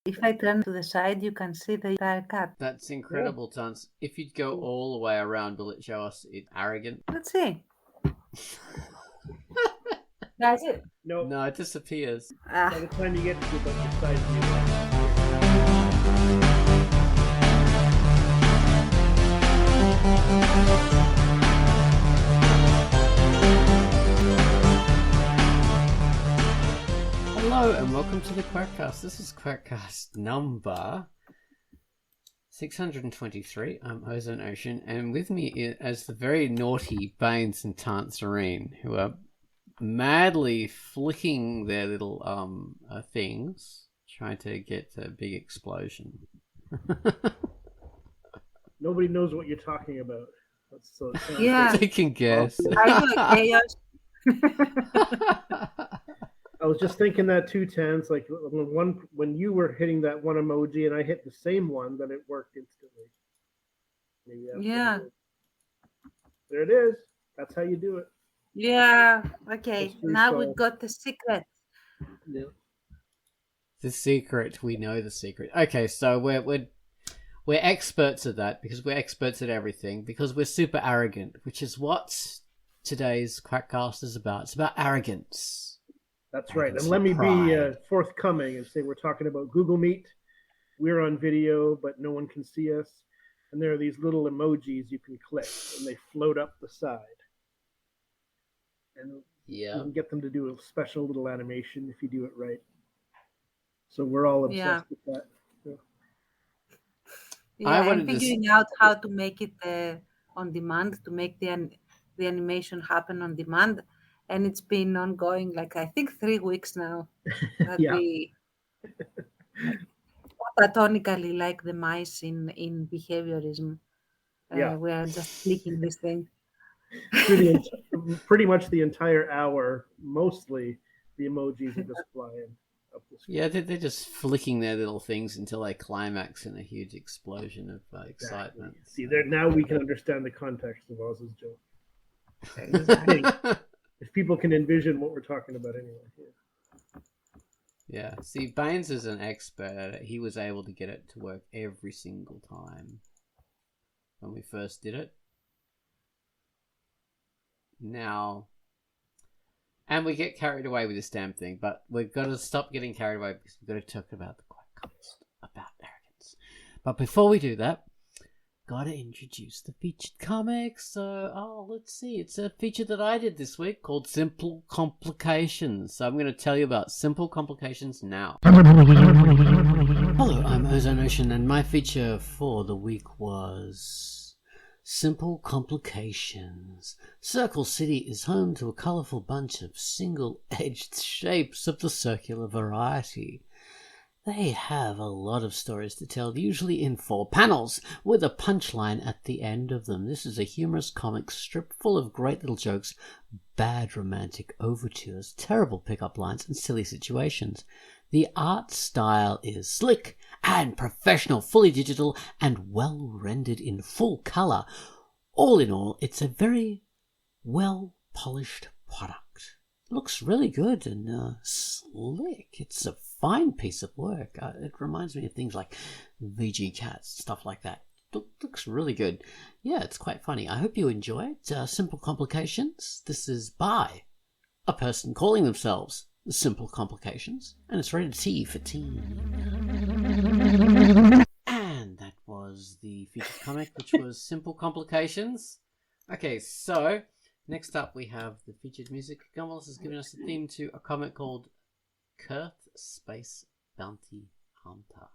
If I turn to the side, you can see the entire cat. That's incredible, Tons. If you'd go all the way around, will it show us it's arrogant? Let's see. That's it. No, it disappears. By the time you get to the side view. Hello and welcome to the Quackcast. This is Quackcast number 623. I'm Ozone Ocean, and with me as the very naughty Baines and Tanserine, who are madly flicking their little things, trying to get a big explosion. Nobody knows what you're talking about. So Yeah. They can guess. Are you okay? I was just thinking that too, Tans. Like when you were hitting that one emoji and I hit the same one, then it worked instantly. Yeah. There it is. That's how you do it. Yeah. Okay. Now solved. we've got the secret. Yeah. The secret. We know the secret. Okay, so we're experts at that because we're experts at everything because we're super arrogant, which is what today's Quackcast is about. It's about arrogance. That's right. And let me be forthcoming and say we're talking about Google Meet. We're on video, but no one can see us. And there are these little emojis you can click, and they float up the side. And you can get them to do a special little animation if you do it right. So we're all obsessed with that. Yeah, I'm figuring out how to make it on demand, to make the animation happen on demand. And it's been ongoing, like, I think 3 weeks now. That we platonically, like the mice in behaviorism. We are just clicking this thing. Pretty much the entire hour, mostly the emojis are just flying up the screen. Yeah, they're just flicking their little things until they climax in a huge explosion of excitement. See, now we can understand the context of Oz's joke. Exactly. If people can envision what we're talking about anyway. Yeah. See, Baines is an expert at it. He was able to get it to work every single time when we first did it. Now, and we get carried away with this damn thing, but we've got to stop getting carried away because we've got to talk about the Quackcast, about arrogance. But before we do that, gotta introduce the featured comics. So, let's see. It's a feature that I did this week called Simple Complications. So I'm going to tell you about Simple Complications now. Hello, I'm Ozone Ocean, and my feature for the week was Simple Complications. Circle City is home to a colourful bunch of single-edged shapes of the circular variety. They have a lot of stories to tell, usually in 4 panels, with a punchline at the end of them. This is a humorous comic strip full of great little jokes, bad romantic overtures, terrible pickup lines, and silly situations. The art style is slick and professional, fully digital, and well rendered in full colour. All in all, it's a very well-polished product. Looks really good and slick. It's a fine piece of work. It reminds me of things like VG Cats, stuff like that. Looks really good. Yeah, it's quite funny. I hope you enjoy it. Simple Complications. This is by a person calling themselves Simple Complications, and it's rated T for teen. And that was the featured comic, which was Simple Complications. Okay, so next up, we have the featured music. Gumballs has given us a theme to a comic called Kurth Space Bounty Hunter.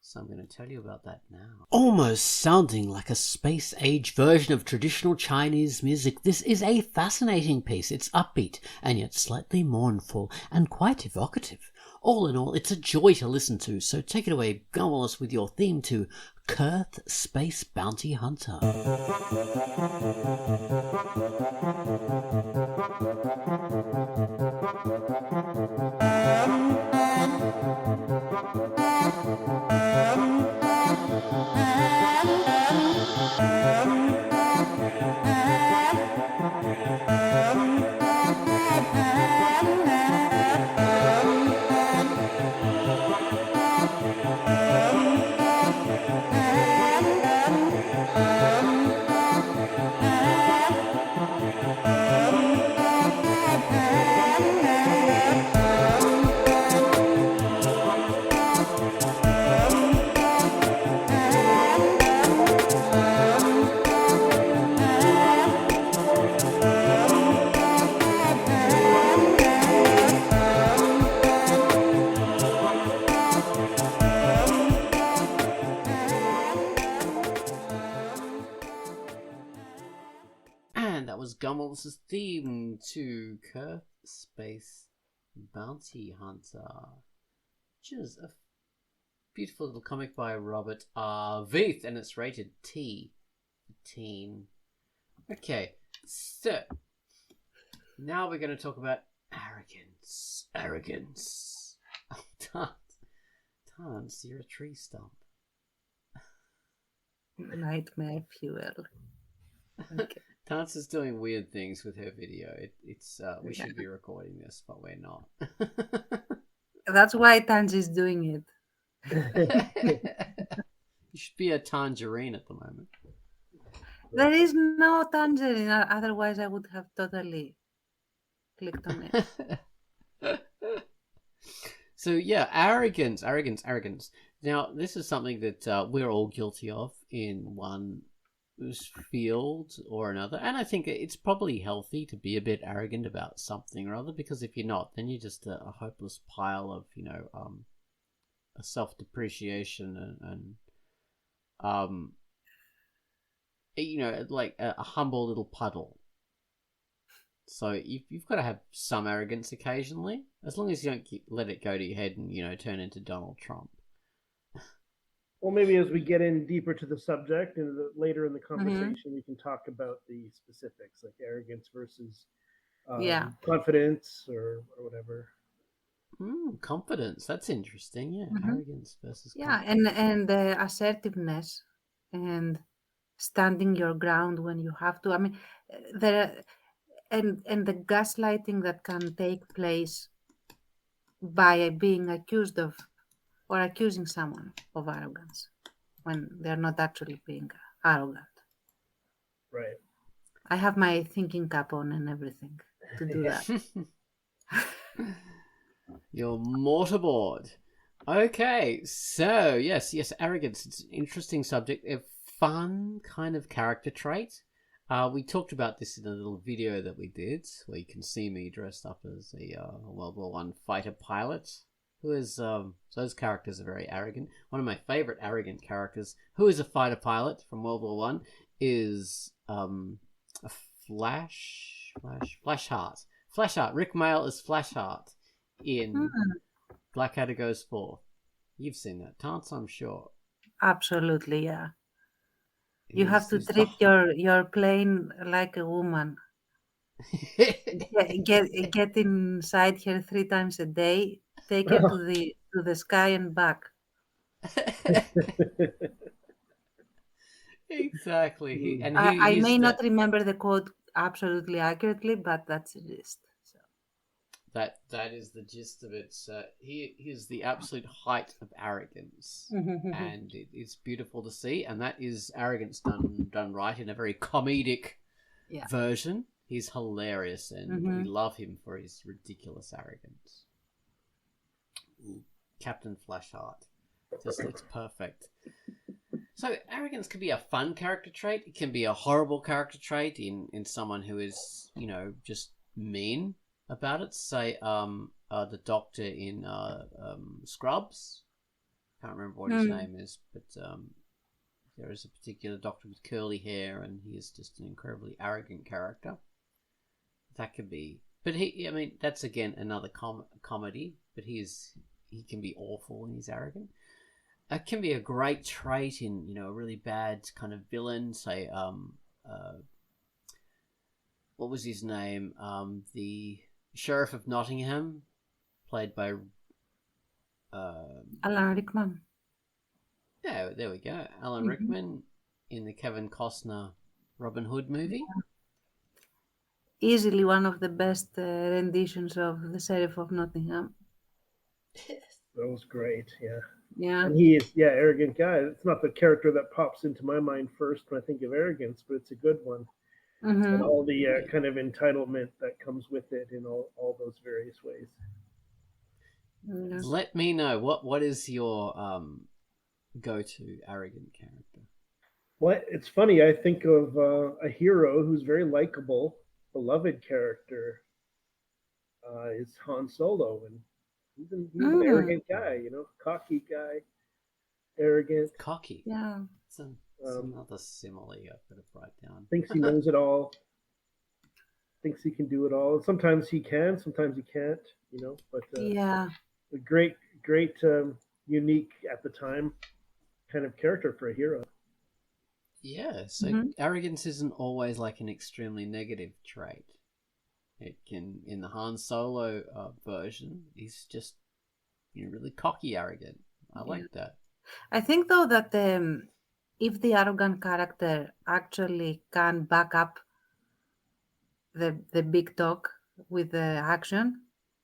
So I'm going to tell you about that now. Almost sounding like a space-age version of traditional Chinese music, this is a fascinating piece. It's upbeat and yet slightly mournful and quite evocative. All in all, it's a joy to listen to. So take it away, Gumballs, with your theme to Kurth Space Bounty Hunter. Gummel. This is theme to Curse Space Bounty Hunter, which is a beautiful little comic by Robert R. Veith, and it's rated T for teen. Okay, so now we're going to talk about arrogance. Arrogance. Tans, you're a tree stump. Nightmare fuel. Okay. Tans is doing weird things with her video. It's we should be recording this, but we're not. That's why Tanji is doing it. You should be a tangerine at the moment. There is no tangerine, otherwise I would have totally clicked on it. So yeah, arrogance. Now, this is something that we're all guilty of in one field or another, and I think it's probably healthy to be a bit arrogant about something or other, because if you're not, then you're just a hopeless pile of, a self-depreciation and like a humble little puddle. So you've got to have some arrogance occasionally, as long as you don't let it go to your head and, turn into Donald Trump. Well, maybe as we get in deeper to the subject and later in the conversation, we can talk about the specifics, like arrogance versus confidence or whatever. Confidence. That's interesting. Yeah, arrogance versus confidence. and assertiveness and standing your ground when you have to. I mean, and the gaslighting that can take place by being accused of or accusing someone of arrogance when they're not actually being arrogant. Right. I have my thinking cap on and everything to do that. You're mortarboard. Okay, so yes, arrogance. It's an interesting subject, a fun kind of character trait. We talked about this in a little video that we did, where you can see me dressed up as a World War I fighter pilot. Who is those characters are very arrogant. One of my favorite arrogant characters, who is a fighter pilot from World War One, is a Flashheart. Flashheart. Rick Mayall is Flashheart in Blackadder Goes Forth. You've seen that, Tance, I'm sure. Absolutely, yeah. You have to treat your plane like a woman. Get inside her 3 times a day. Take her to the sky and back. Exactly. I may not remember the quote absolutely accurately, but that's the gist. So. That is the gist of it. He is the absolute height of arrogance, and it's beautiful to see. And that is arrogance done right in a very comedic version. He's hilarious, and we love him for his ridiculous arrogance. Captain Flashheart just looks perfect. So arrogance can be a fun character trait. It can be a horrible character trait in someone who is, just mean about it. Say the doctor in Scrubs. Can't remember what his name is, but there is a particular doctor with curly hair, and he is just an incredibly arrogant character. That could be, but that's again another comedy. But he can be awful when he's arrogant. It can be a great trait in a really bad kind of villain. Say what was his name? The Sheriff of Nottingham, played by Alan Rickman. Yeah, there we go. Alan Rickman in the Kevin Costner Robin Hood movie. Easily one of the best renditions of the Sheriff of Nottingham. That was great, yeah. Yeah. And he is, arrogant guy. It's not the character that pops into my mind first when I think of arrogance, but it's a good one. And all the kind of entitlement that comes with it in all those various ways. Yeah. Let me know, what is your go-to arrogant character? Well, it's funny. I think of a hero who's very likable, beloved character is Han Solo, and he's an arrogant guy, cocky guy, arrogant. Cocky. Yeah. It's another simile I've got to write down. Thinks he knows it all. thinks he can do it all. Sometimes he can, sometimes he can't. But Yeah. a great, unique at the time kind of character for a hero. Yeah, so arrogance isn't always like an extremely negative trait. It can, in the Han Solo version, he's just really cocky, arrogant. I like that. I think though that if the arrogant character actually can back up the big talk with the action,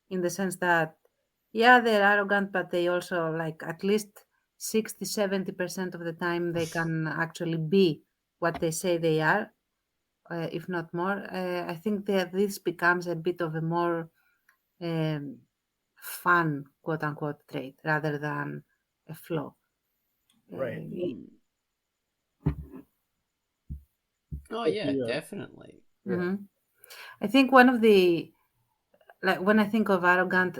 in the sense that they're arrogant, but they also like at least 60-70% of the time they can actually be what they say they are, if not more. I think that this becomes a bit of a more fun, quote unquote, trait rather than a flaw. Right. Oh yeah, definitely. Mm-hmm. I think one of the, like when I think of arrogant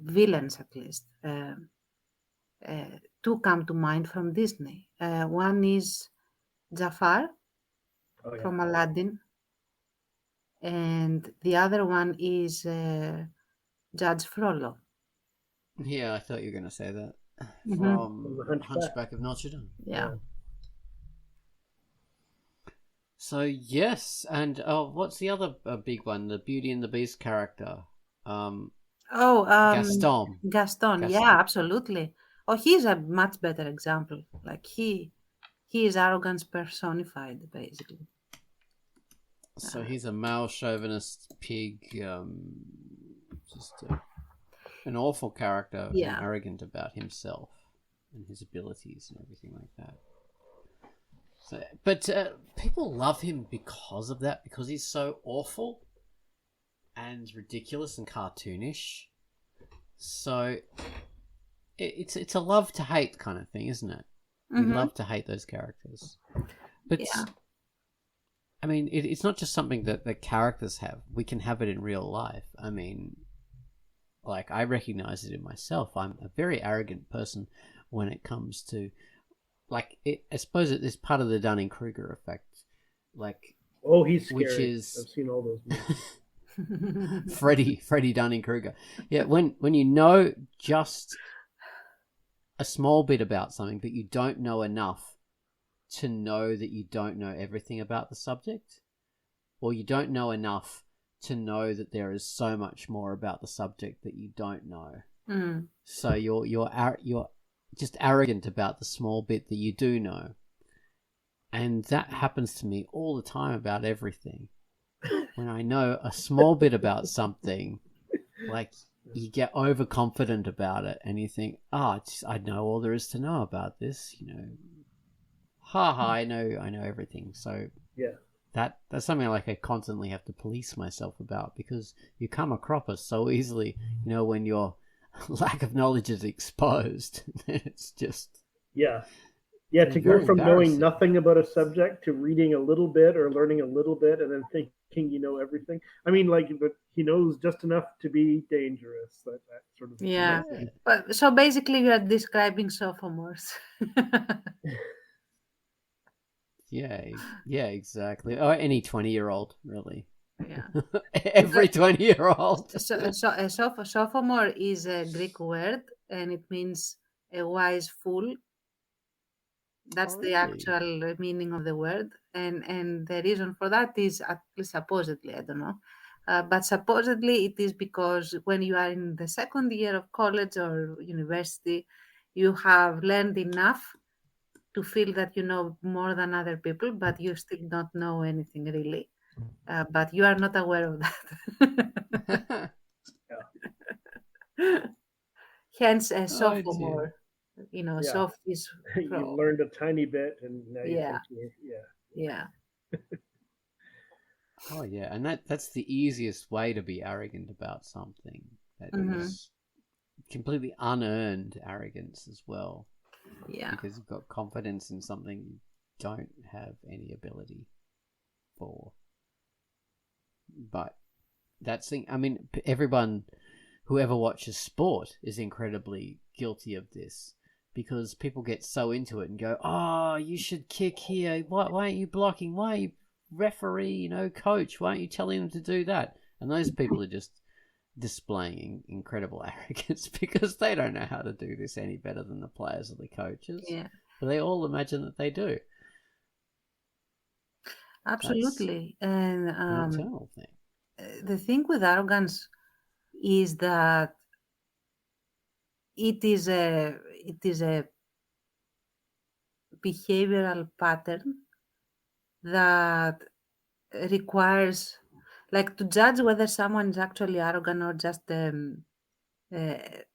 villains, at least, two come to mind from Disney. One is Jafar from Aladdin, and the other one is Judge Frollo. Yeah, I thought you were going to say that. From Hunchback of Notre Dame. Yeah. So yes, and what's the other big one? The Beauty and the Beast character. Gaston. Gaston. Yeah, absolutely. Oh, he's a much better example. Like he is arrogance personified, basically. So he's a male chauvinist pig, just an awful character, and arrogant about himself and his abilities and everything like that. So, but people love him because of that, because he's so awful and ridiculous and cartoonish. So it's a love to hate kind of thing, isn't it? You love to hate those characters. But I mean, it's not just something that the characters have. We can have it in real life. I mean, like, I recognize it in myself. I'm a very arrogant person when it comes to, like, I suppose it is part of the Dunning-Kruger effect. Like, he's scary. Which is, I've seen all those movies. Freddie Dunning-Kruger. Yeah, when you know just a small bit about something, but you don't know enough to know that you don't know everything about the subject, or you don't know enough to know that there is so much more about the subject that you don't know. So you're just arrogant about the small bit that you do know, and that happens to me all the time about everything. When I know a small bit about something, like, you get overconfident about it, and you think, I know all there is to know about this, I know everything. So that's something like I constantly have to police myself about, because you come across it so easily, when your lack of knowledge is exposed. It's just to go from knowing nothing about a subject to reading a little bit or learning a little bit and then thinking you know everything. I mean, like, but he knows just enough to be dangerous. That sort of thing. But so basically, you are describing sophomores. Yeah, exactly. Or any 20-year-old, really. Yeah. Every 20-year-old. So sophomore is a Greek word, and it means a wise fool. That's the actual meaning of the word, and the reason for that is, at least supposedly, I don't know, but supposedly it is because when you are in the second year of college or university, you have learned enough to feel that you know more than other people, but you still don't know anything really. But you are not aware of that. Hence, a sophomore. Soft is you learned a tiny bit, and now you think Oh yeah, and that's the easiest way to be arrogant about something. That is completely unearned arrogance as well. Yeah, because you've got confidence in something you don't have any ability for. But that's thing. I mean, whoever watches sport is incredibly guilty of this, because people get so into it and go, "Oh, you should kick here. Why aren't you blocking? Why referee, coach. Why aren't you telling them to do that? And those people are just displaying incredible arrogance because they don't know how to do this any better than the players or the coaches. Yeah. But they all imagine that they do. Absolutely. That's and an internal thing. The thing with arrogance is that it is a behavioral pattern that requires, like, to judge whether someone is actually arrogant or just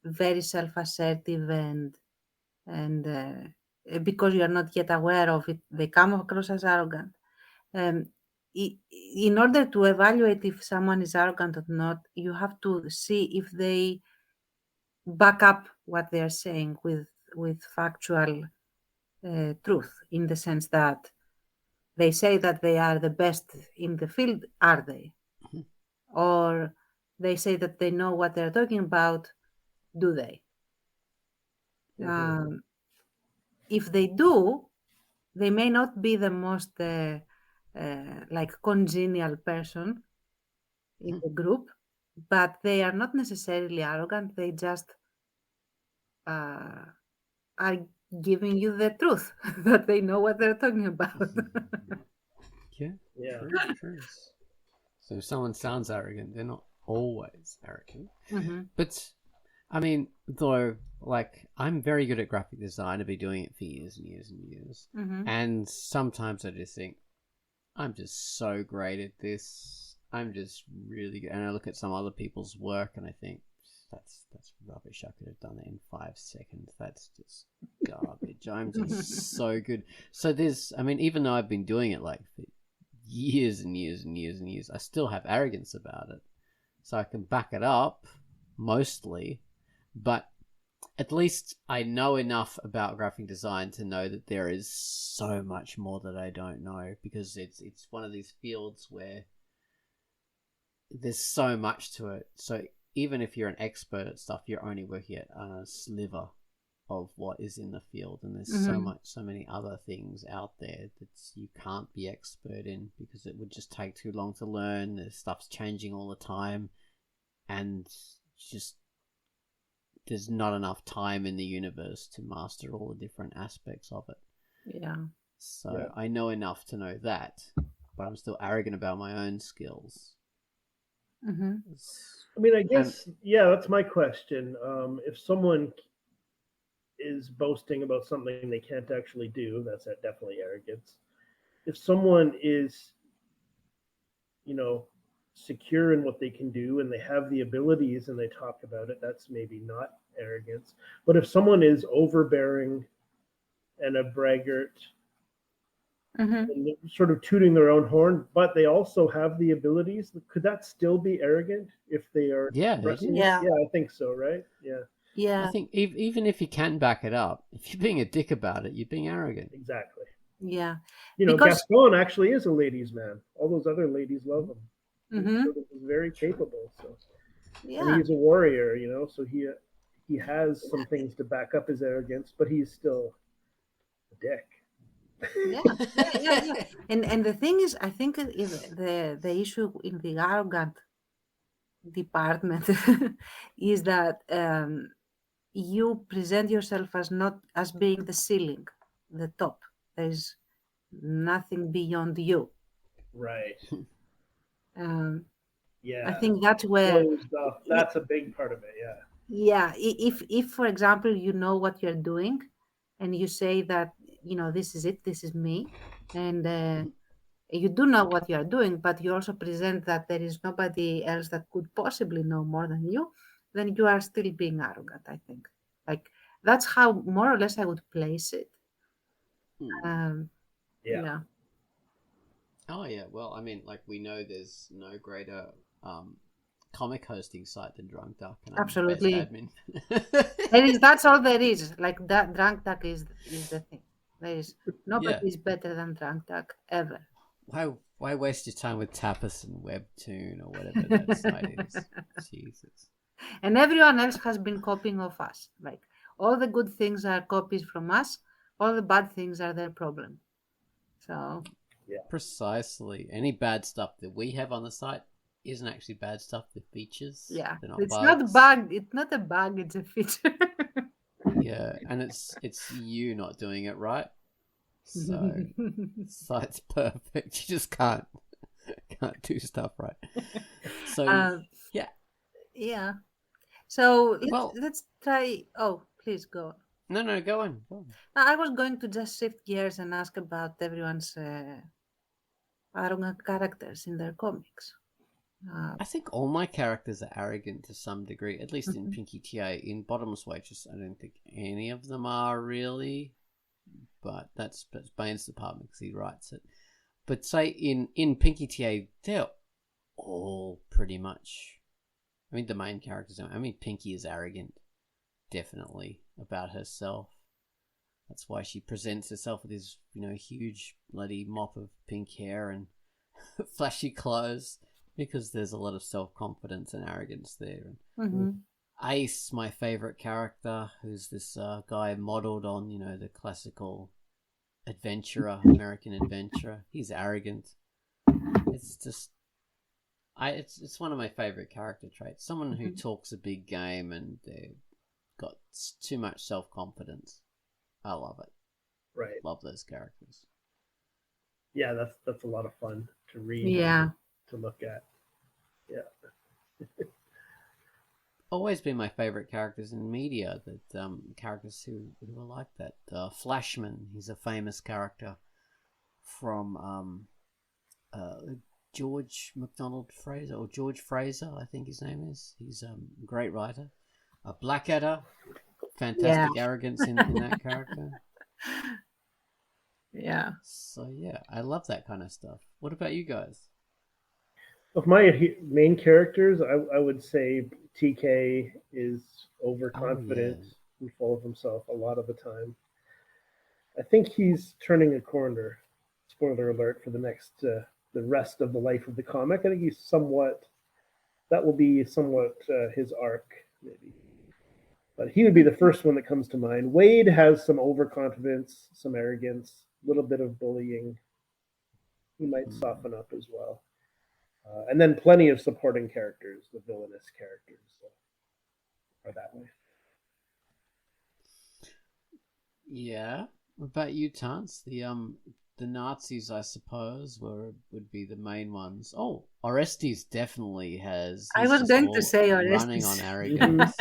very self-assertive and because you are not yet aware of it, they come across as arrogant. In order to evaluate if someone is arrogant or not, you have to see if they back up what they are saying with factual truth, in the sense that they say that they are the best in the field. Are they? Mhm. Or they say that they know what they're talking about. Do they? Mhm. If they do, they may not be the most like congenial person in the group, but they are not necessarily arrogant. They just are giving you the truth that they know what they're talking about. Yeah, Yeah. true. So if someone sounds arrogant, they're not always arrogant. Mhm. But I mean, though, like, I'm very good at graphic design. I've been doing it for years and years and years. Mhm. And sometimes I just think, I'm just so great at this. I'm just really good. And I look at some other people's work and I think, that's rubbish. I could have done it in 5 seconds. That's just garbage. I'm just so good. So even though I've been doing it like for years and years and years and years, I still have arrogance about it. So I can back it up mostly, but at least I know enough about graphic design to know that there is so much more that I don't know, because it's one of these fields where there's so much to it. So even if you're an expert at stuff, you're only working at a sliver of what is in the field, and there's so many other things out there that you can't be expert in because it would just take too long to learn. There's stuff's changing all the time, and just there's not enough time in the universe to master all the different aspects of it. Yeah. So Yeah. I know enough to know that, but I'm still arrogant about my own skills. Mm-hmm. I mean, I guess, that's my question. If someone is boasting about something they can't actually do, that's definitely arrogance. If someone is, secure in what they can do and they have the abilities and they talk about it, that's maybe not arrogance. But if someone is overbearing and a braggart, Mm-hmm. and sort of tooting their own horn, but they also have the abilities, could that still be arrogant if they are expressing it? Yeah. Yeah, I think so, right? Yeah. Yeah. I think even if you can back it up, if you're being a dick about it, you're being arrogant. Exactly. Yeah. Because Gaston actually is a ladies' man. All those other ladies love him. Mm-hmm. He sort of is very capable. So, Yeah. and he's a warrior, so he has some things to back up his arrogance, but he's still a dick. Yeah. And the thing is, I think the issue in the arrogant department is that you present yourself as not as being the ceiling, the top. There's nothing beyond you. Right. Yeah. I think that's where closed off. That's a big part of it. Yeah. Yeah, if for example you know what you're doing, and you say that this is it, this is me, and you do know what you are doing, but you also present that there is nobody else that could possibly know more than you, then you are still being arrogant. I think, like, that's how more or less I would place it. Yeah. Yeah. Oh yeah, well, I mean, like, we know there's no greater comic hosting site than Drunkduck, and I'm Absolutely. the best admin. That's all there is. Like, that Drunkduck is the thing. There is nobody Yeah. is better than Drunkduck ever. Why waste your time with Tapas and Webtoon or whatever that site is? Jesus. And everyone else has been copying of us. Like, all the good things are copies from us. All the bad things are their problem. So Precisely. Any bad stuff that we have on the site isn't actually bad stuff. They're features. Yeah, They're not it's bugs. not bug. It's not a bug. It's a feature. Yeah, and it's you not doing it right. So site's perfect. You just can't do stuff right. So yeah. So well, let's try. Oh, please go. No, go on. I was going to just shift gears and ask about everyone's arrogant characters in their comics. I think all my characters are arrogant to some degree, at least in Pinky TA. In Bottomless Waitress, I don't think any of them are really, but that's Bane's department because he writes it. But say in Pinky TA, they're all pretty much. I mean, the main characters. I mean, Pinky is arrogant, definitely, about herself. That's why she presents herself with this, huge bloody mop of pink hair and flashy clothes, because there's a lot of self-confidence and arrogance there. Ace, my favorite character, who's this guy modeled on, the classical adventurer, American adventurer. He's arrogant. It's just, it's one of my favorite character traits. Someone who talks a big game and they've got too much self-confidence. I love it. Right. Love those characters. Yeah, that's a lot of fun to read. Yeah. To look at. Yeah. Always been my favorite characters in media. That characters who are like that. Flashman. He's a famous character from George MacDonald Fraser, or George Fraser, I think his name is. He's a great writer. Blackadder. Fantastic arrogance in that character. Yeah. So yeah, I love that kind of stuff. What about you guys? Of my main characters, I would say TK is overconfident and full of himself a lot of the time. I think he's turning a corner. Spoiler alert for the rest of the life of the comic. I think that will be somewhat his arc, maybe. But he would be the first one that comes to mind. Wade has some overconfidence, some arrogance, a little bit of bullying. He might soften up as well. And then plenty of supporting characters, the villainous characters, are that way. Yeah. What about you, Tance? The Nazis, I suppose, would be the main ones. Oh, Orestes definitely has. I was going to say Orestes. Running on arrogance.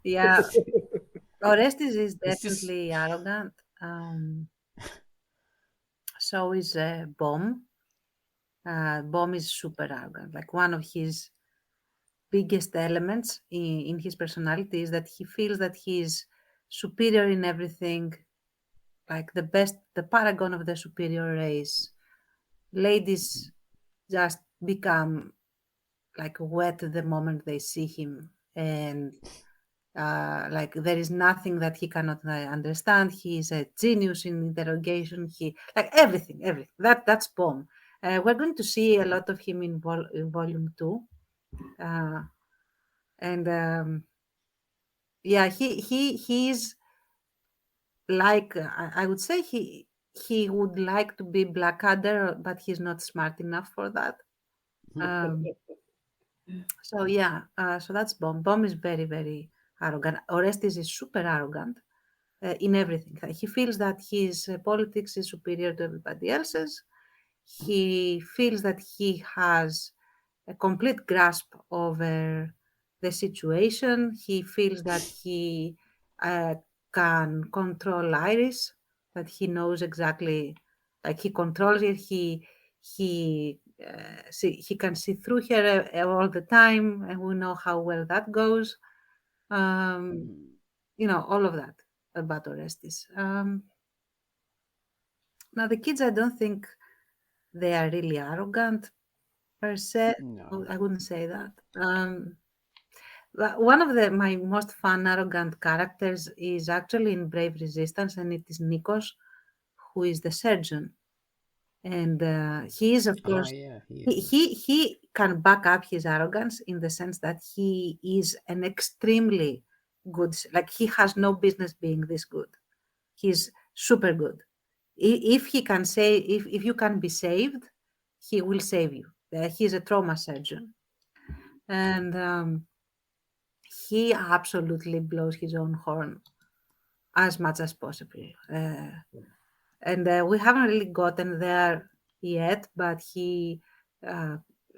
Yeah. Orestes is definitely arrogant. So is Bomb. Bomb is super arrogant. Like, one of his biggest elements in his personality is that he feels that he's superior in everything, like the paragon of the superior race. Ladies just become like wet the moment they see him, and like there is nothing that he cannot understand. He is a genius in interrogation. He like everything. That's Bomb. We're going to see a lot of him in volume 2, and yeah, he's like I would say he would like to be Blackadder, but he's not smart enough for that. So yeah, so that's Bomb. Bomb is very, very arrogant. Orestes is super arrogant in everything. He feels that his politics is superior to everybody else's. He feels that he has a complete grasp over the situation. He feels that he can control Iris, that he knows exactly, like he controls it. He can see through her all the time, and we know how well that goes. All of that about Orestes. Now the kids, I don't think they are really arrogant per se. No. I wouldn't say that. One of my most fun arrogant characters is actually in Brave Resistance, and it is Nikos, who is the surgeon. And he is, of course, he can back up his arrogance in the sense that he is an extremely good, like he has no business being this good. He's super good. if he can say, if you can be saved, he will save you. He's a trauma surgeon, and he absolutely blows his own horn as much as possible. And we haven't really gotten there yet, but he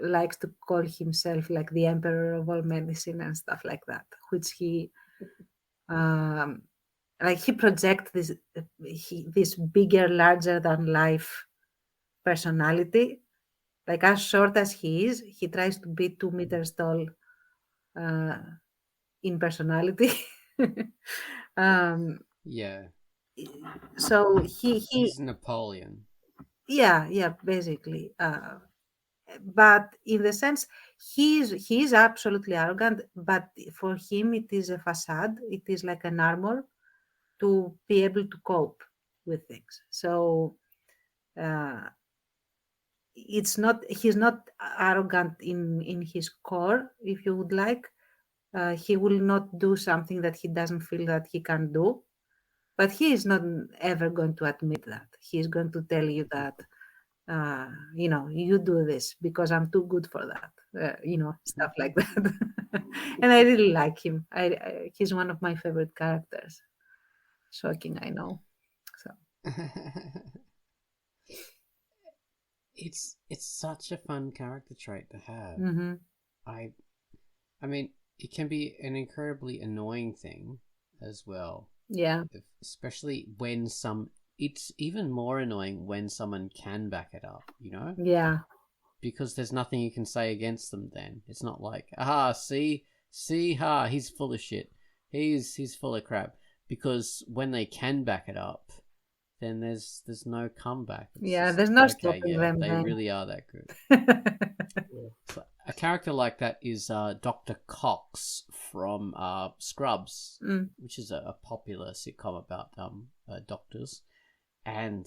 likes to call himself like the emperor of all medicine and stuff like that, which he like he projects this bigger, larger than life personality. Like as short as he is, he tries to be 2 meters tall in personality. um, Yeah. so He's Napoleon. yeah, basically. But in the sense, he is absolutely arrogant, but for him it is a facade. It is like an armor to be able to cope with things. So he's not arrogant in his core, if you would like. He will not do something that he doesn't feel that he can do, but he is not ever going to admit that. He is going to tell you that you do this because I'm too good for that, stuff like that. And I really like him. He's one of my favorite characters. Shocking, I know. So it's such a fun character trait to have. mm-hmm. I mean, it can be an incredibly annoying thing as well. Yeah. Especially when it's even more annoying when someone can back it up, Yeah. Because there's nothing you can say against them then. It's not like, see, he's full of shit. He's full of crap. Because when they can back it up, then there's no comeback. It's there's no stopping them. They really are that good. So a character like that is Dr. Cox from Scrubs, which is a popular sitcom about doctors. And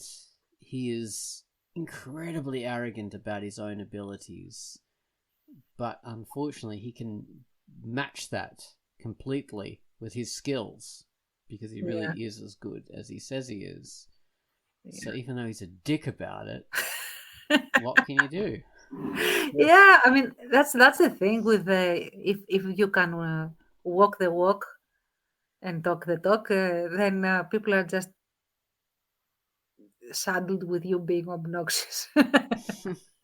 he is incredibly arrogant about his own abilities. But unfortunately, he can match that completely with his skills because he really is as good as he says he is. Yeah. So even though he's a dick about it, what can you do? Yeah, I mean that's the thing with if you can walk the walk and talk the talk, then people are just saddled with you being obnoxious.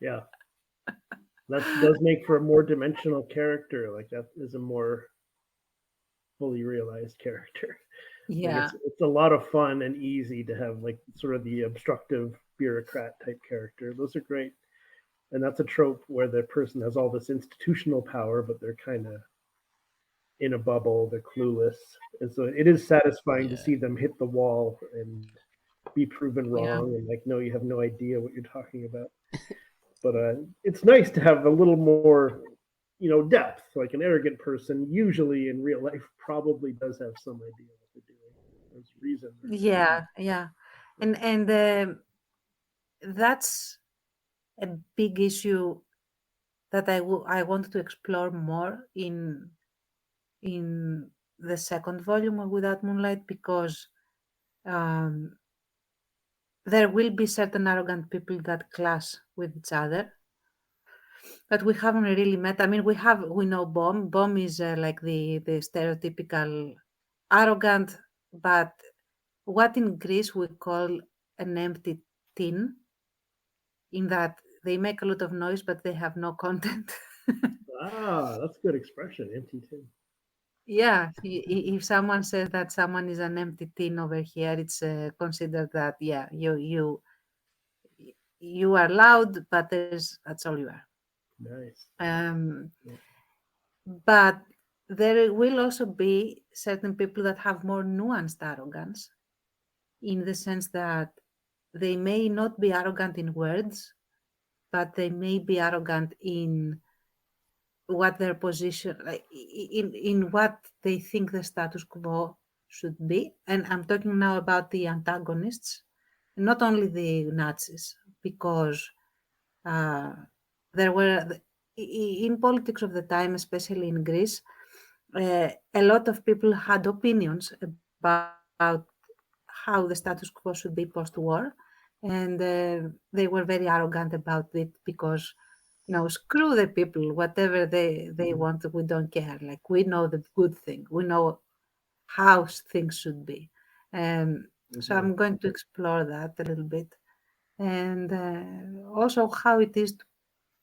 Yeah, that does make for a more dimensional character. Like that is a more fully realized character. Yeah, like it's a lot of fun and easy to have like sort of the obstructive bureaucrat type character. Those are great. And that's a trope where the person has all this institutional power, but they're kind of in a bubble, they're clueless. And so it is satisfying to see them hit the wall and be proven wrong and like, no, you have no idea what you're talking about. But it's nice to have a little more, depth. Like an arrogant person, usually in real life, probably does have some idea what they're doing. There's reason. Yeah. And that's a big issue that I wanted to explore more in the second volume of Without Moonlight, because there will be certain arrogant people that clash with each other, but we haven't really met. I mean, we know Bomb. Bomb is like the stereotypical arrogant, but what in Greece we call an empty tin, in that they make a lot of noise, but they have no content. That's a good expression, empty tin. Yeah, if someone says that someone is an empty tin over here, it's considered that, you are loud, but that's all you are. Nice. But there will also be certain people that have more nuanced arrogance, in the sense that they may not be arrogant in words, but they may be arrogant in what their position, like in what they think the status quo should be. And I'm talking now about the antagonists, not only the Nazis, because there were, in politics of the time, especially in Greece, a lot of people had opinions about how the status quo should be post-war, and they were very arrogant about it because, screw the people, whatever they want, we don't care. Like, we know the good thing, we know how things should be. So I'm going to explore that a little bit, and also how it is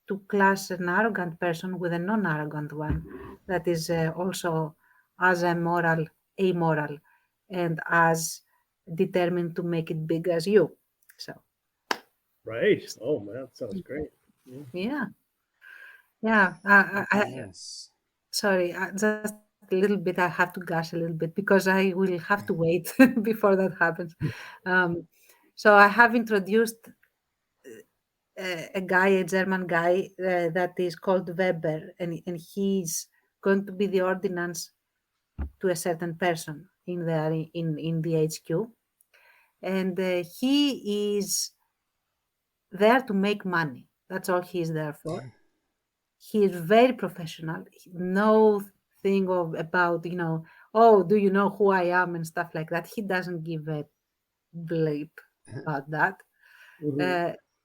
to class an arrogant person with a non-arrogant one that is also as amoral, and as determined to make it big as you. So Right. Oh man, that sounds great. yeah. Yes. Sorry, just a little bit. I have to gush a little bit because I will have to wait before that happens. So I have introduced a German guy that is called Weber, and he's going to be the ordinance to a certain person in the HQ, and he is there to make money. That's all he is there for. He is very professional. No thing about oh, do you know who I am and stuff like that. He doesn't give a bleep about that.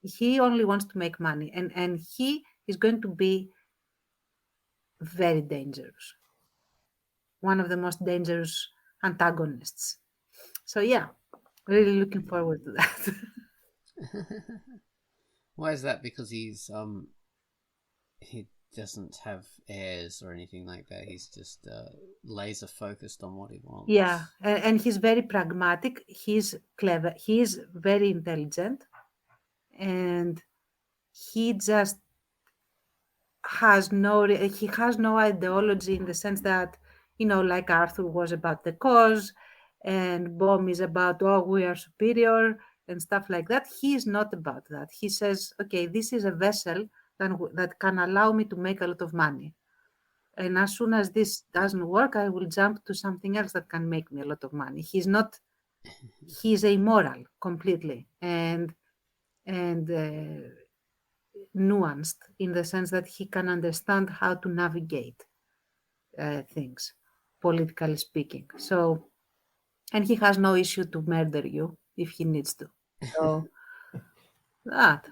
He only wants to make money, and he is going to be very dangerous. One of the most dangerous antagonists. So yeah, really looking forward to that. Why is that? Because he doesn't have heirs or anything like that. He's just laser focused on what he wants. Yeah, and he's very pragmatic. He's clever. He's very intelligent, and he just has no ideology, in the sense that, like Arthur was about the cause, and Bomb is about, oh, we are superior and stuff like that. He is not about that. He says, okay, this is a vessel that can allow me to make a lot of money, and as soon as this doesn't work, I will jump to something else that can make me a lot of money. He's amoral completely, and nuanced, in the sense that he can understand how to navigate things, politically speaking. So, and he has no issue to murder you if he needs to. So that.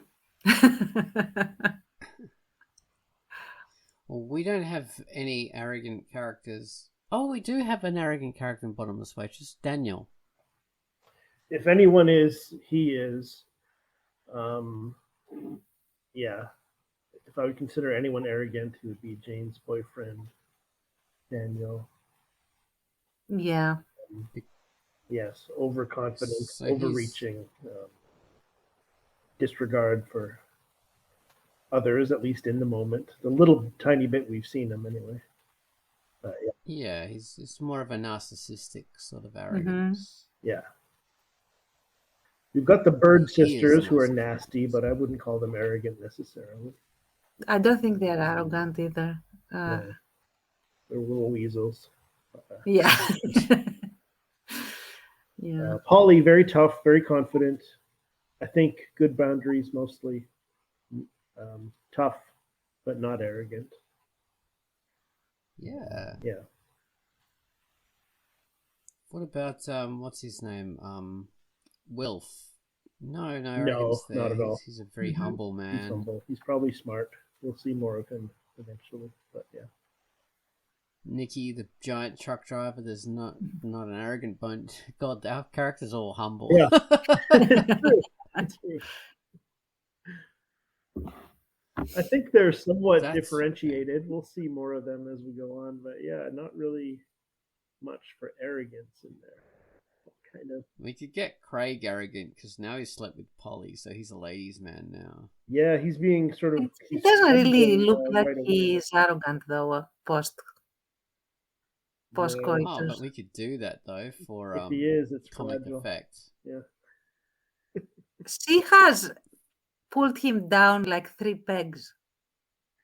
Well, we don't have any arrogant characters. Oh, we do have an arrogant character in Bottomless Wages, Daniel. If anyone is, he is. Yeah. If I would consider anyone arrogant, it would be Jane's boyfriend, Daniel. Yeah. Yes, overconfident, overreaching, disregard for others, at least in the moment. The little tiny bit we've seen him, anyway. Yeah, he's more of a narcissistic sort of arrogance. Yeah. You've got the Bird sisters who are nasty, but I wouldn't call them arrogant necessarily. I don't think they're arrogant either. No. They're little weasels. Yeah. Yeah. Polly, very tough, very confident. I think good boundaries mostly. Tough, but not arrogant. Yeah. Yeah. What about what's his name? Wilf. No, No, arrogance there. not at all. He's a very humble man. He's humble. He's probably smart. We'll see more of him eventually, but yeah. Nikki, the giant truck driver, there's not an arrogant bone. God, our character's all humble. Yeah. That's true. I think they're somewhat differentiated. We'll see more of them as we go on, but yeah, not really much for arrogance in there. Kind of. We could get Craig arrogant because now he's slept with Polly, so he's a ladies' man now. Yeah, he's being sort of. He doesn't really look like he's arrogant though. Post coitus. Oh, but we could do that though for if he is, it's comic fragile. effect. Yeah. She has pulled him down like 3 pegs.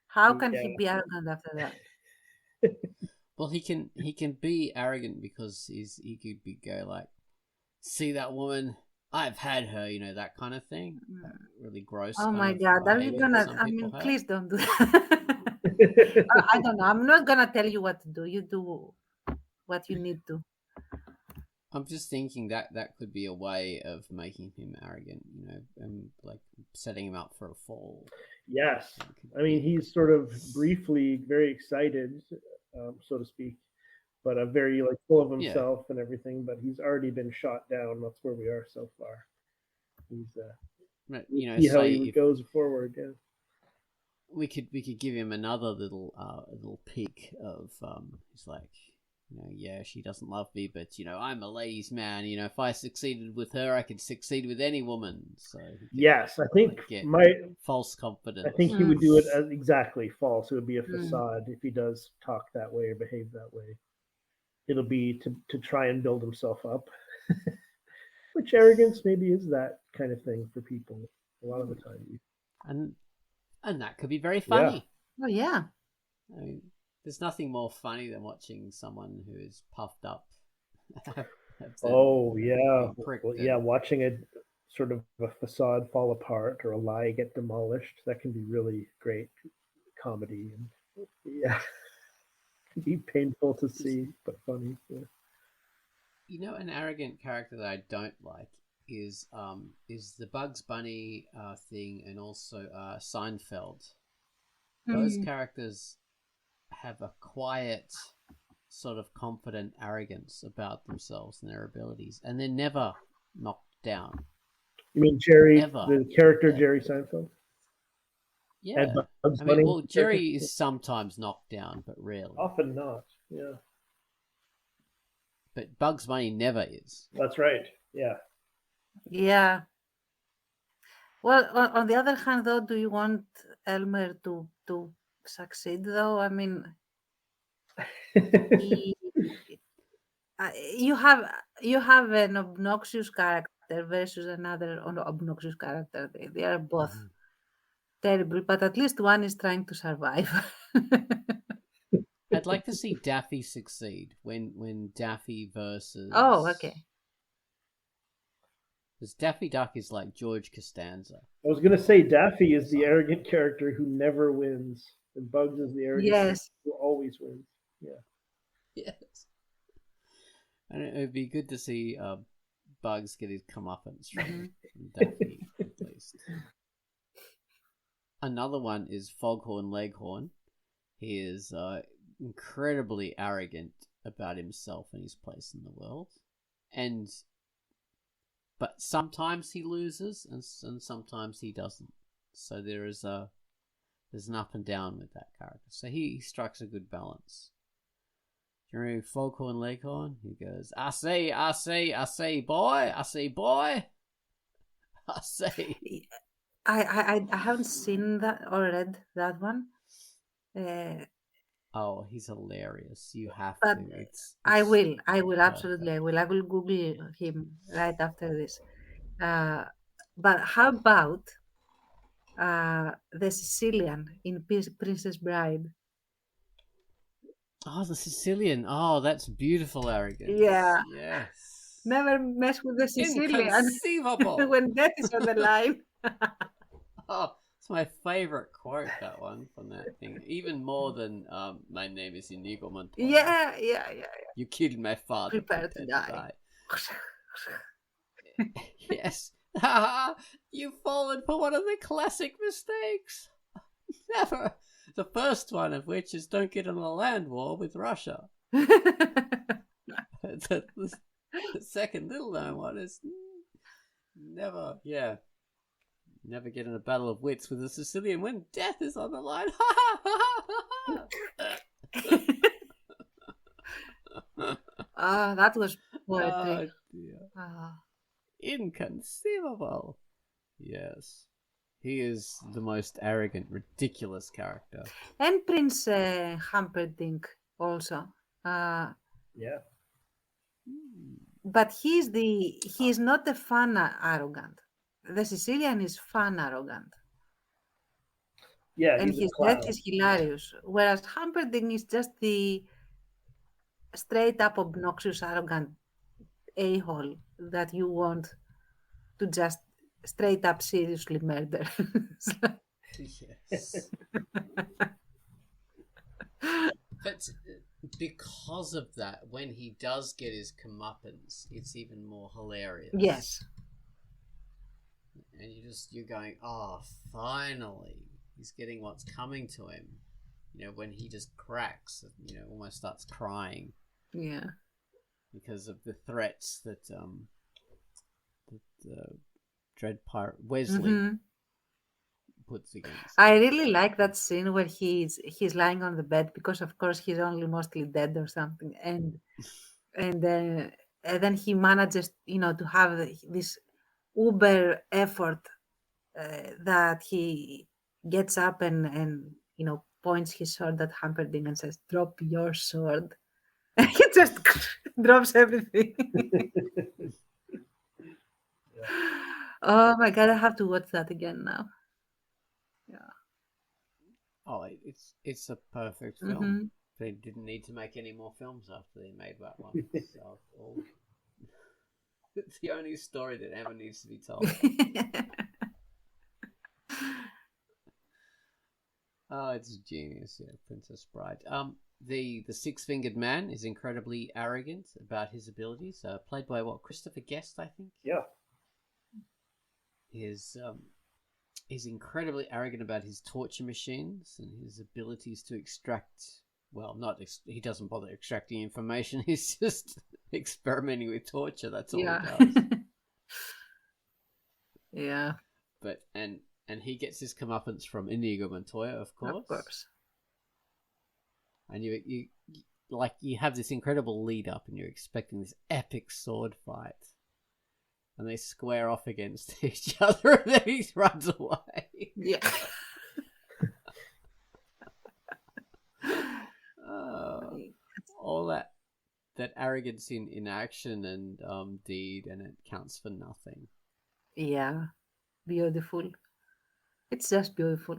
How can he be arrogant after that? Well, he can be arrogant because he could go like, see that woman? I've had her, that kind of thing. Really gross. Oh my God, are you gonna? I mean, please don't do that. I don't know. I'm not gonna tell you what to do. You do what you need to. I'm just thinking that could be a way of making him arrogant. and like setting him up for a fall. Yes, I mean he's sort of briefly very excited, so to speak, but very like full of himself and everything. But he's already been shot down. That's where we are so far. He's see how he goes forward. Yeah, we could give him another little peek of he's like, yeah, she doesn't love me, but I'm a ladies' man. If I succeeded with her, I could succeed with any woman. So yes, I think false confidence. I think he would do it as exactly false. It would be a facade if he does talk that way or behave that way. It'll be to try and build himself up, which arrogance maybe is that kind of thing for people a lot of the time. And that could be very funny. Yeah. Oh yeah. I mean, there's nothing more funny than watching someone who is puffed up. Watching a sort of a facade fall apart or a lie get demolished, that can be really great comedy, and it can be painful to see but funny. An arrogant character that I don't like is the Bugs Bunny thing, and also Seinfeld. Those characters have a quiet, sort of confident arrogance about themselves and their abilities, and they're never knocked down. You mean Jerry, the character Jerry Seinfeld? Yeah. I mean, Jerry is sometimes knocked down, but rarely. Often not, yeah. But Bugs Bunny never is. That's right, yeah. Yeah. Well, on the other hand, though, do you want Elmer to succeed, though? I mean, you have an obnoxious character versus another obnoxious character. They are both terrible, but at least one is trying to survive. I'd like to see Daffy succeed when Daffy versus. Oh, okay. Because Daffy Duck is like George Costanza. I was going to say Daffy is the arrogant character who never wins, and Bugs is the arrogant character who always wins. Yeah. Yes. And it would be good to see Bugs get his comeuppance from Daffy, at least. Another one is Foghorn Leghorn. He is incredibly arrogant about himself and his place in the world. But sometimes he loses, and sometimes he doesn't. So there's an up and down with that character. So he strikes a good balance. Do you remember Foghorn Leghorn? He goes, I say, boy, I say. I haven't seen that or read that one. Oh, he's hilarious. You have to. I will absolutely. I will Google him right after this. But how about the Sicilian in Princess Bride? Oh, the Sicilian. Oh, that's beautiful arrogance. Yeah. Yes. Never mess with the Sicilian. Inconceivable. When death is on the line. Oh, it's my favorite quote, that one, from that thing. Even more than my name is Inigo Montoya. Yeah. You killed my father. Prepare to die. Yes. You've fallen for one of the classic mistakes. Never. The first one of which is don't get in a land war with Russia. The second little known one is never get in a battle of wits with a Sicilian when death is on the line. That was poetry. Inconceivable. Yes. He is the most arrogant, ridiculous character. And Prince Humperdinck also. Yeah. But he's not the fun arrogant. The Sicilian is fun arrogant. Yeah, and his death is hilarious. Whereas Humperdinck is just the straight up obnoxious, arrogant a-hole that you want to just straight up seriously murder. Yes. But because of that, when he does get his comeuppance, it's even more hilarious. Yes. and you're going, oh, finally, he's getting what's coming to him. When he just cracks, almost starts crying. Yeah. Because of the threats that Dread Pirate Wesley puts against. I really like that scene where he's lying on the bed because, of course, he's only mostly dead or something, and then he manages, to have this uber effort that he gets up and points his sword at Humperdinck and says, "Drop your sword." And he just drops everything. Oh my god, I have to watch that again now. Yeah. Oh, it's a perfect film. They didn't need to make any more films after they made that one. So it's the only story that ever needs to be told. Oh, it's genius, yeah, Princess Bride. The six-fingered man is incredibly arrogant about his abilities. Played by Christopher Guest, I think. Yeah. He's incredibly arrogant about his torture machines and his abilities to extract. Well, he doesn't bother extracting information. He's just experimenting with torture. That's all he does. Yeah. But and he gets his comeuppance from Inigo Montoya, of course. Of course. And you have this incredible lead up, and you're expecting this epic sword fight. And they square off against each other, and then he runs away. Yeah. All that arrogance in action and deed, and it counts for nothing. Yeah, beautiful. It's just beautiful.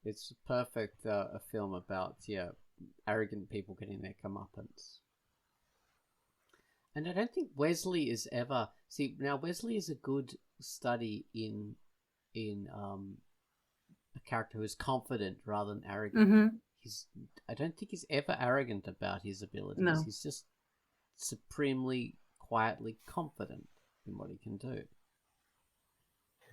It's perfect. A film about arrogant people getting their comeuppance. And I don't think Wesley is ever... See, now Wesley is a good study in a character who is confident rather than arrogant. I don't think he's ever arrogant about his abilities. No. He's just supremely, quietly confident in what he can do.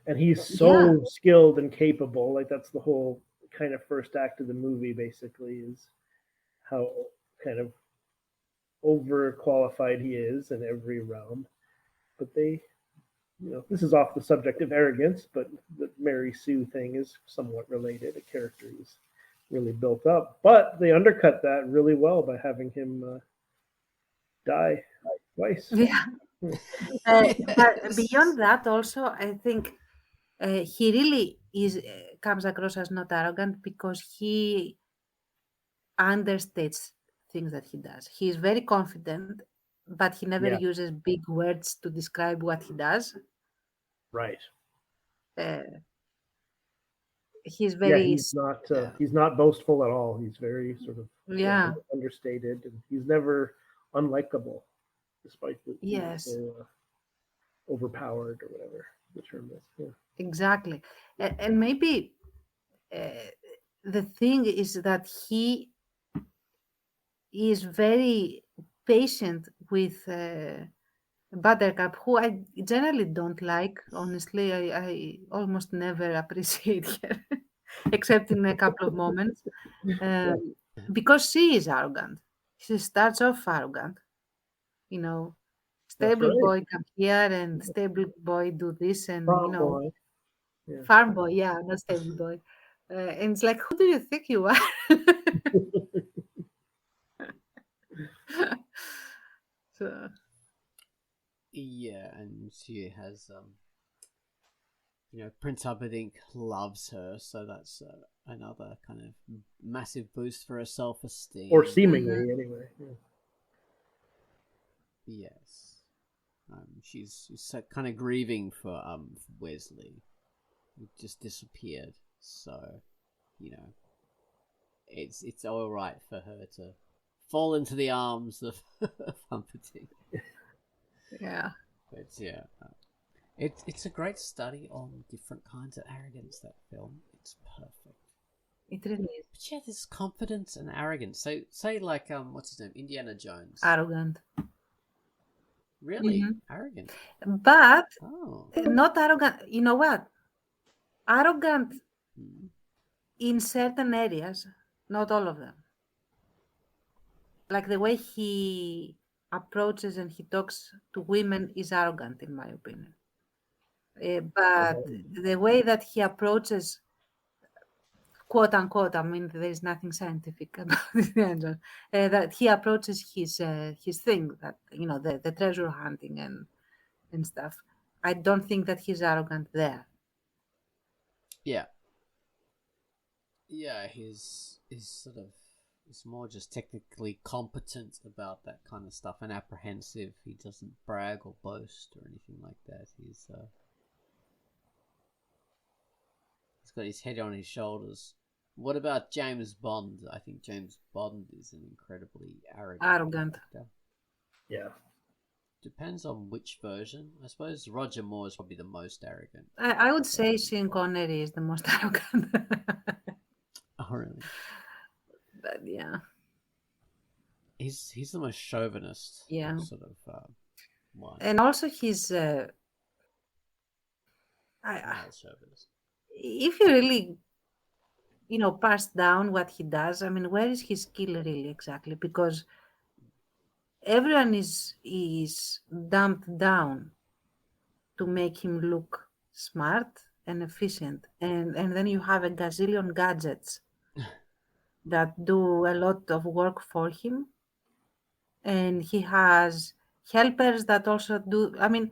And he's so skilled and capable. Like, that's the whole kind of first act of the movie, basically, is how kind of overqualified he is in every realm. But this is off the subject of arrogance, but the Mary Sue thing is somewhat related. A character he's really built up, but they undercut that really well by having him die twice. Yeah. But beyond that, also, I think he really comes across as not arrogant because he understates things that he does. He is very confident, but he never uses big words to describe what he does. Right. He's very... he's not boastful at all. He's very sort of understated, and he's never unlikable, despite being so overpowered or whatever the term is. Yeah. Exactly. And maybe the thing is that he is very patient with Buttercup, who I generally don't like. Honestly, I almost never appreciate her, except in a couple of moments, because she is arrogant. She starts off arrogant. Stable boy come here and stable boy do this, and Farm boy. Farm boy, not stable boy. And it's like, who do you think you are? So. Yeah, and she has, Prince Humperdinck loves her, so that's another kind of massive boost for her self-esteem. Or seemingly, anyway. Yeah. Yes. She's kind of grieving for Wesley, who just disappeared. So, it's all right for her to fall into the arms of Humperdinck. Yeah. But it's a great study on different kinds of arrogance. That film, it's perfect. It really is. But there's confidence and arrogance. So say like what's his name, Indiana Jones. Arrogant. Really? Mhm. Arrogant. But Oh. not arrogant. You know what? Arrogant Hmm. in certain areas, not all of them. Like the way he approaches and he talks to women is arrogant, in my opinion. But the way that he approaches, quote unquote, I mean, there is nothing scientific about this, that he approaches his thing, that the treasure hunting and stuff. I don't think that he's arrogant there. Yeah. Yeah, he's sort of he's more just technically competent about that kind of stuff and apprehensive. He doesn't brag or boast or anything like that. He's got his head on his shoulders. What about James Bond? I think James Bond is an incredibly arrogant character. Yeah. Depends on which version. I suppose Roger Moore is probably the most arrogant. I would say Sean Connery is the most arrogant. Oh, really? But yeah. He's the most chauvinist. Yeah. Sort of one. And also he's Chauvinist. if you really pass down what he does, I mean, where is his skill really exactly? Because everyone is dumped down to make him look smart and efficient, and then you have a gazillion gadgets that do a lot of work for him, and he has helpers that also do. I mean,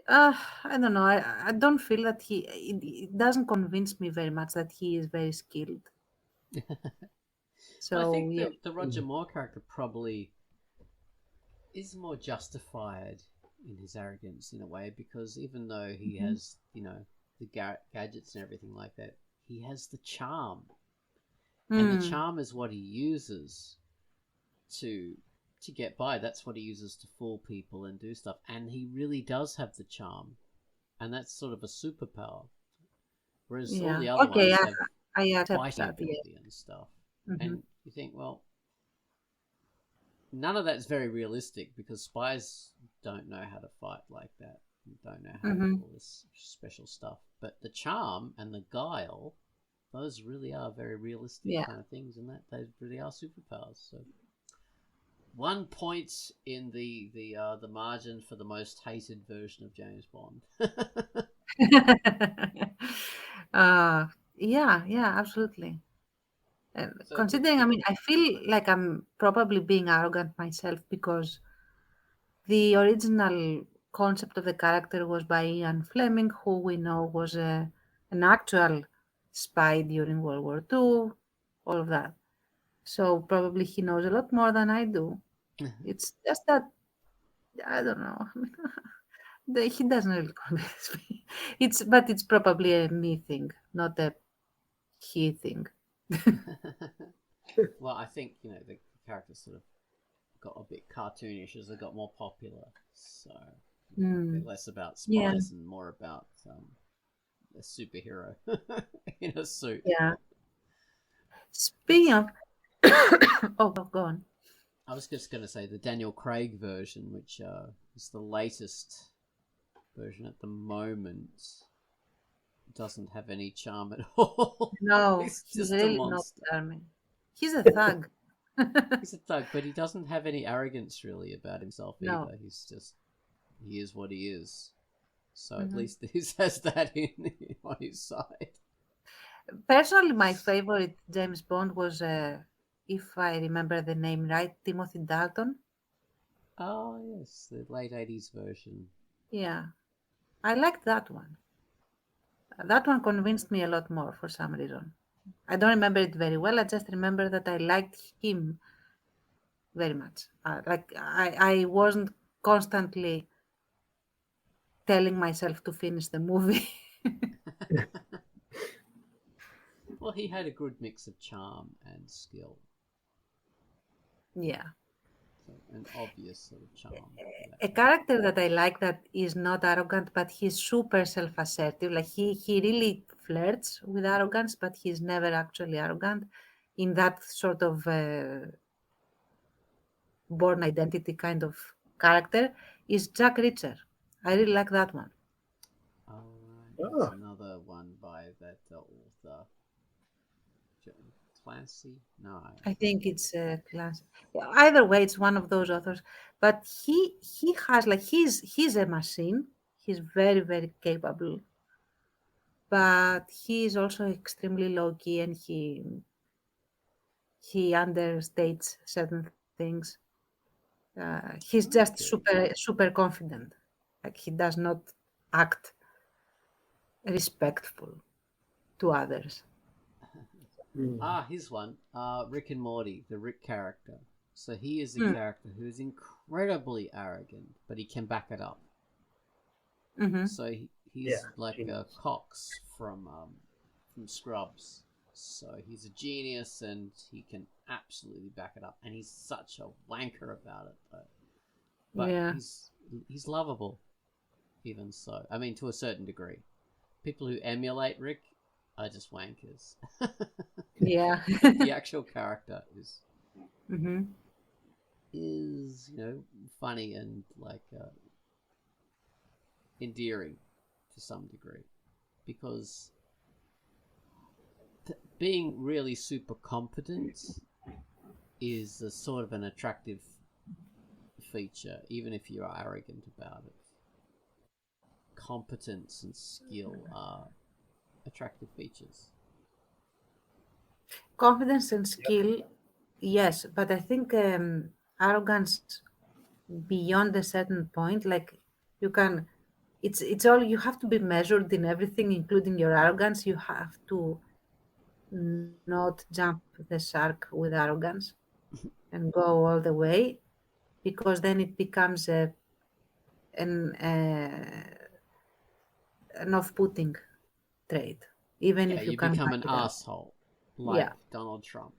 I don't know. I don't feel that it doesn't convince me very much that he is very skilled. So I think yeah. the Roger Moore character probably is more justified in his arrogance in a way, because even though he has the gadgets and everything like that, he has the charm, and the charm is what he uses to get by. That's what he uses to fool people and do stuff, and he really does have the charm, and that's sort of a superpower, whereas all the other ones have I accept fighting that, ability and stuff. And you think, well, none of that's very realistic, because spies don't know how to fight like that, don't know how to do all this special stuff. But the charm and the guile, those really are very realistic kind of things, and that they really are superpowers. So 1 point in the margin for the most hated version of James Bond. Yeah, absolutely. So considering, I mean, I feel like I'm probably being arrogant myself, because the original concept of the character was by Ian Fleming, who we know was an actual spy during World War II, all of that. So probably he knows a lot more than I do. It's just that, I don't know. He doesn't really convince me. But it's probably a me thing, not a he thing. Well, I think the character sort of got a bit cartoonish as they got more popular, so they're less about spies and more about a superhero in a suit. Yeah. Speaking of, oh, go on. I was just going to say the Daniel Craig version, which is the latest version at the moment, doesn't have any charm at all. No, he's he's just really a monster. not charming. He's a thug. He's a thug, but he doesn't have any arrogance really about himself either. He is what he is. So at least he has that on his side. Personally, my favorite James Bond was, if I remember the name right, Timothy Dalton. Oh yes, the late 80s version. Yeah, I liked that one. That one convinced me a lot more for some reason. I don't remember it very well. I just remember that I liked him very much. I wasn't constantly telling myself to finish the movie. Well, he had a good mix of charm and skill. Yeah. So an obvious sort of charm. A character that I like that is not arrogant, but he's super self-assertive. Like he really flirts with arrogance, but he's never actually arrogant in that sort of born identity kind of character is Jack Reacher. I really like that one. There's another one by that author. Clancy? No. I think it's Clancy. Either way, it's one of those authors. But he has like he's a machine. He's very very capable. But he is also extremely low key, and he understates certain things. He's just super confident. Like he does not act respectful to others. Here's one. Rick and Morty, the Rick character. So he is a character who is incredibly arrogant, but he can back it up. Mm-hmm. So he's like a Cox from Scrubs. So he's a genius, and he can absolutely back it up. And he's such a wanker about it, though. But he's lovable, even so. I mean, to a certain degree. People who emulate Rick are just wankers. Yeah. The actual character is Mm-hmm. funny and like endearing to some degree, because being really super competent is a sort of an attractive feature, even if you're arrogant about it. Competence and skill are attractive features. Confidence and skill, yes, but I think arrogance beyond a certain point, like you can, it's all you have to be measured in everything, including your arrogance. You have to not jump the shark with arrogance and go all the way, because then it becomes an off-putting trait, even if you can become back an it up. asshole, like Donald Trump.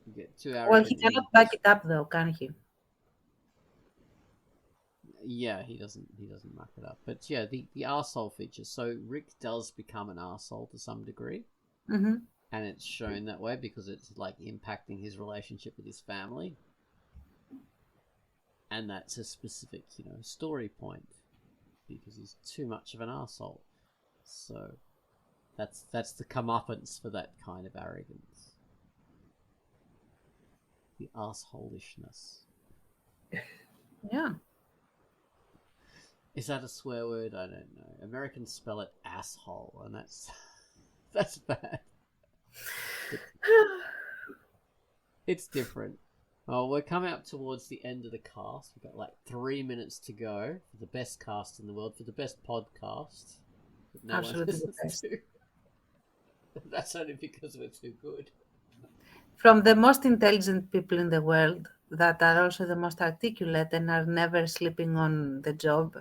You get too arrogant. Well, he cannot back it up though, can he? Yeah, he doesn't back it up. But yeah, the arsehole feature. So Rick does become an arsehole to some degree. Mm-hmm. And it's shown that way because it's like impacting his relationship with his family. And that's a specific, story point, because he's too much of an arsehole. So that's the comeuppance for that kind of arrogance. The arseholishness. Yeah. Is that a swear word? I don't know. Americans spell it asshole, and that's bad. It's different. Oh, we're coming up towards the end of the cast. We've got like 3 minutes to go for the best cast in the world, for the best podcast. No Absolutely the best. That's only because we're too good. From the most intelligent people in the world, that are also the most articulate and are never sleeping on the job.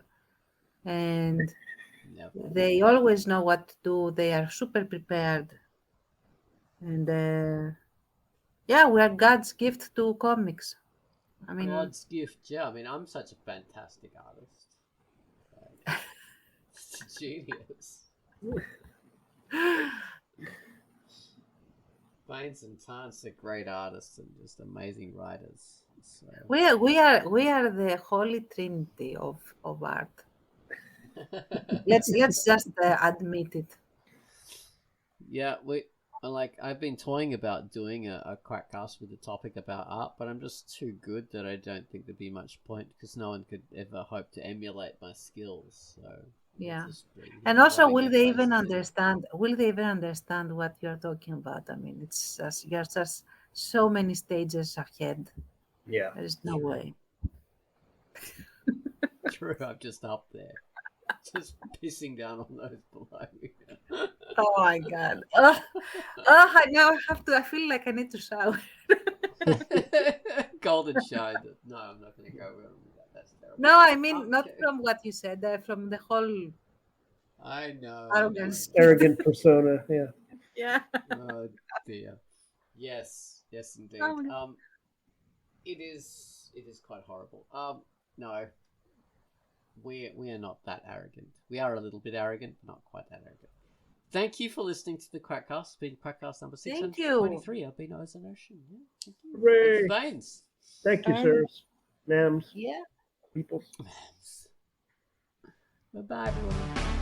And they always know what to do. They are super prepared. And we are God's gift to comics. I mean, God's gift, yeah. I mean, I'm such a fantastic artist. It's a genius. Baines and Tance are great artists and just amazing writers. So. We are the holy trinity of art. Let's just admit it. Yeah, I've been toying about doing a Quackcast with a topic about art, but I'm just too good that I don't think there'd be much point, because no one could ever hope to emulate my skills. So yeah, and also, will they even understand what you're talking about? I mean, it's just you're just so many stages ahead. Yeah, there's no way. True, I'm just up there. Just pissing down on those below me. Oh my god! Now I feel like I need to shower. Golden shower. No, I'm not going to go with that. That's terrible. No, I mean not from what you said. From the whole. I know. Arrogant persona. Yeah. Yeah. Oh dear. Yes, indeed. It is quite horrible. No. We are not that arrogant. We are a little bit arrogant, but not quite that arrogant. Thank you for listening to the Quackcast. It's been Quackcast number 623. I've been Ocean. Yeah, thank you. Hooray. Thank you, Baines. Thank you, sirs. Nams, Yeah. people. Bye bye, everyone.